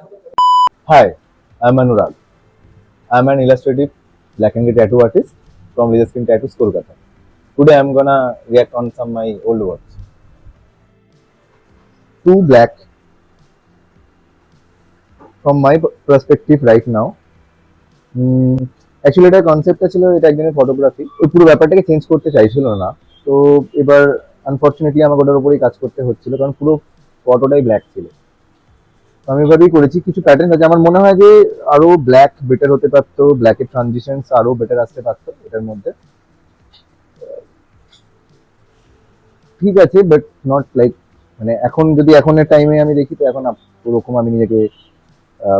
Hi, I'm Anurag. I'm an illustrative black and gray tattoo artist from Laser Skin Tattoos, Kolkata. Today I'm gonna react on some my old works. Two black from my perspective right now. Actually এটা কনসেপ্টটা ছিল এটা একজনের photography ওই পুরো ব্যাপারটাকে change করতে চাইছিল না। তো এবার আনফর্চুনেটলি আমাকে ওটার উপরেই কাজ করতে হচ্ছিল কারণ পুরো ফটোটাই ব্ল্যাক ছিল। তো আমি এভাবেই করেছি কিছু প্যাটার্ন আছে আমার মনে হয় যে আরো ব্ল্যাক বেটার হতে পারতো, ব্ল্যাকের ট্রানজিশনস আরো বেটার আসতে পারতো এটার মধ্যে। ঠিক আছে বাট নট লাইক মানে এখন যদি এখনের টাইমে আমি দেখি তো এখন ওরকম আমি নিজেকে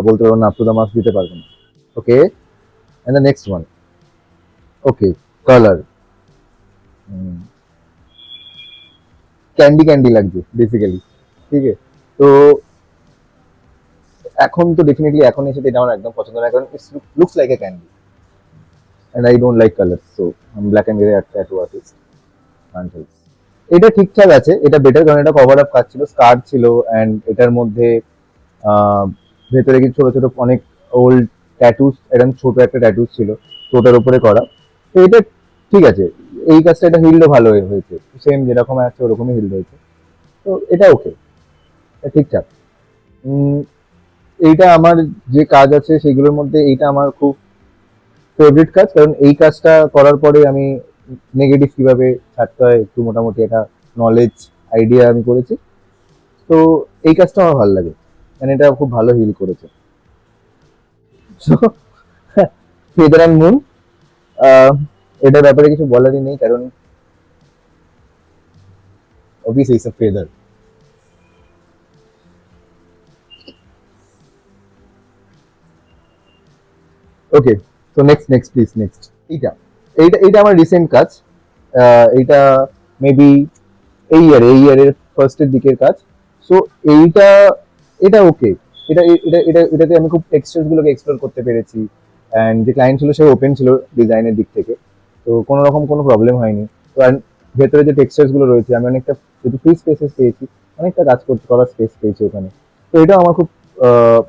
বলতে পারবো না, আপ টু দ্য মার্কস দিতে পারবো না। Okay, and the next one. Okay, colour candy candy লাগছে বেসিক্যালি। ঠিক আছে, তো এখন তো ডেফিনেটলি এখন এসে এটা আমার একদম পছন্দ না কারণ it's looks like a candy and I don't like colour, so I am black and grey tattoo artist. এটা ঠিকঠাক আছে, এটা বেটার কারণ এটা কভার আপ কাজ ছিল, স্কার ছিল এন্ড এটার মধ্যে আহ, ভেতরে কিছু ছোট ছোট অনেক ওল্ড ট্যাটুস, এরকম ছোট একটা ট্যাটুস ছিল তো ওটার উপরে করা। তো এটা ঠিক আছে, এই কাজটা এটা হিলডও ভালো হয়েছে, সেম যেরকম আছে ওরকমই হিল্ড হয়েছে। তো এটা ওকে, ঠিকঠাক। উম, এইটা আমার যে কাজ আছে সেগুলোর মধ্যে এইটা আমার খুব ফেভারিট কাজ কারণ এই কাজটা করার পরে আমি নেগেটিভ কিভাবে ছাড়তে হয় একটু মোটামুটি একটা নলেজ আইডিয়া আমি করেছি। তো এই কাজটা আমার ভালো লাগে, মানে এটা খুব ভালো হিল করেছে। সো ফেদার অ্যান্ড মুন, এটার ব্যাপারে কিছু বলারই নেই কারণ obviously it's a feather. Okay, so next next please next. এইটা এইটা এইটা আমার রিসেন্ট কাজ। এইটা মেবি এই ইয়ারের ফার্স্টের দিকের কাজ। সো এইটা এটা ওকে, এটাতে আমি খুব টেক্সচার্স গুলোকে এক্সপ্লোর করতে পেরেছি অ্যান্ড যে ক্লায়েন্ট ছিল সে ওপেন ছিল ডিজাইনের দিক থেকে। তো কোনো রকম কোনো প্রবলেম হয়নি। তো আর ভেতরে যে টেক্সচার্স গুলো রয়েছে আমি অনেকটা যদি ফ্রি স্পেসেস পেয়েছি, অনেকটা কাজ করতে করার স্পেস পেয়েছি ওখানে। তো এটা আমার খুব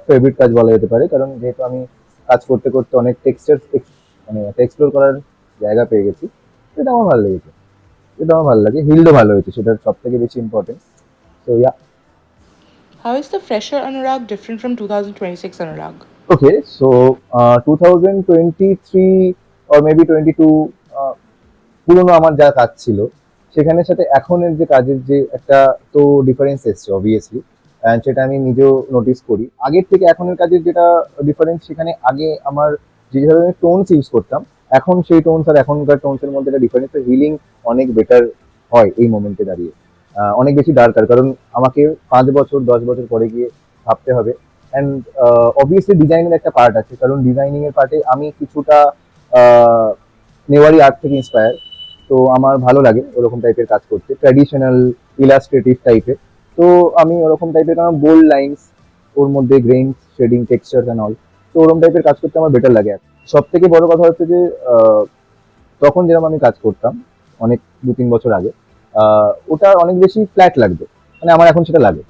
ফেভারিট কাজ বলা যেতে পারে কারণ যেহেতু আমি কাজ করতে করতে অনেক টেক্সচার মানে একটা এক্সপ্লোর করার জায়গা পেয়ে গেছি। তো এটা আমার ভালো লেগেছে, এটা আমার ভালো লাগে, হিলডও ভালো হয়েছে সেটা সব থেকে বেশি important. So yeah. How is the fresher Anurag different from 2026 Anurag? Okay, so 2023 or maybe 22 পুরোনো আমার যা কাজ ছিল সেখানের সাথে এখনের যে কাজের যে একটা তো ডিফারেন্স এসছে অবভিয়াসলি, সেটা আমি নিজেও নোটিস করি আগের থেকে এখনের কাজের যেটা ডিফারেন্স সেখানে আগে আমার যেভাবে আমি টোনস ইউজ করতাম এখন সেই টোনস আর এখনকার টোনসের মধ্যে একটা ডিফারেন্স, হিলিং অনেক বেটার হয় এই মোমেন্টে দাঁড়িয়ে। অনেক বেশি ডার্কার কারণ আমাকে 5 বছর 10 বছর পরে গিয়ে ভাবতে হবে অ্যান্ড অবভিয়াসলি ডিজাইনের একটা পার্ট আছে কারণ ডিজাইনিং এর পার্টে আমি কিছুটা নেওয়ারি আর্ট থেকে ইন্সপায়ার। তো আমার ভালো লাগে ওরকম টাইপের কাজ করতে, ট্র্যাডিশনাল ইলাস্ট্রেটিভ টাইপের। তো আমি ওরকম টাইপের কারণ বোল্ড লাইন্স, ওর মধ্যে grains shading texture and all, তো ওরকম টাইপের কাজ করতে আমার বেটার লাগে। সব থেকে বড় কথা হচ্ছে যে তখন যেরকম আমি কাজ করতাম অনেক 2-3 বছর আগে, ওটা অনেক বেশি ফ্ল্যাট লাগবে, মানে আমার এখন সেটা লাগে।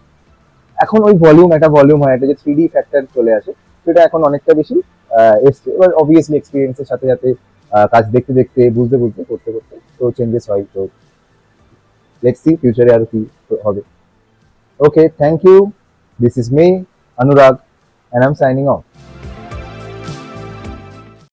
এখন ওই ভলিউম একটা ভলিউম হয় একটা যে 3D ফ্যাক্টর চলে আসে, সেটা এখন অনেকটা বেশি এসছে। এবার অবভিয়াসলি এক্সপিরিয়েন্সের সাথে সাথে কাজ দেখতে দেখতে বুঝতে বুঝতে করতে করতে তো চেঞ্জেস হয়। তো লেটস সি ফিউচারে আর কি হবে। Okay, thank you. This is me, Anurag, and I am signing of.